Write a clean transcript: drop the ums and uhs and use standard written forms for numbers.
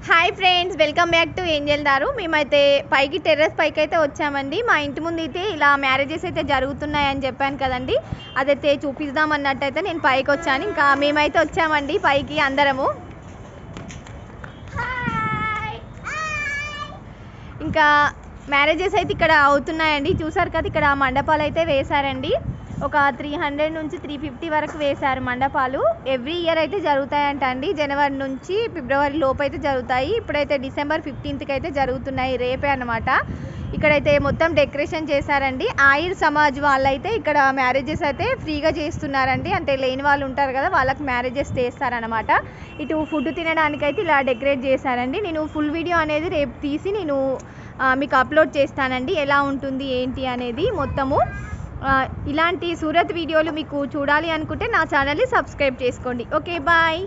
Hi friends, welcome back to Angel దారు. మేమైతే పైకి టెర్రస్ పైకి అయితే వచ్చామండి. మా ఇంటి ముందు అయితే ఇలా మ్యారేజెస్ అయితే జరుగుతున్నాయని చెప్పాను కదండి, అదైతే చూపిద్దాం అన్నట్టయితే నేను పైకి వచ్చాను. ఇంకా మేమైతే వచ్చామండి పైకి అందరము. ఇంకా మ్యారేజెస్ అయితే ఇక్కడ అవుతున్నాయండి. చూసారు కదా, ఇక్కడ మండపాలు అయితే వేశారండి. ఒక 300 నుంచి 350 వరకు వేశారు మండపాలు. ఎవ్రీ ఇయర్ అయితే జరుగుతాయంట అండి. జనవరి నుంచి ఫిబ్రవరి లోపు అయితే జరుగుతాయి. ఇప్పుడైతే డిసెంబర్ 15కి అయితే జరుగుతున్నాయి, రేపే అన్నమాట. ఇక్కడైతే మొత్తం డెకరేషన్ చేశారండి. ఆయిర్ సమాజ్ వాళ్ళైతే ఇక్కడ మ్యారేజెస్ అయితే ఫ్రీగా చేస్తున్నారండి. అంటే లేని వాళ్ళు ఉంటారు కదా, వాళ్ళకి మ్యారేజెస్ చేస్తారనమాట. ఇటు ఫుడ్ తినడానికి అయితే ఇలా డెకరేట్ చేశారండి. నేను ఫుల్ వీడియో అనేది రేపు తీసి నేను మీకు అప్లోడ్ చేస్తానండి, ఎలా ఉంటుంది ఏంటి అనేది మొత్తము. ఇలాంటి సూరత్ వీడియోలు మీకు చూడాలి అనుకుంటే నా ఛానల్ని సబ్స్క్రైబ్ చేసుకోండి. Okay, bye.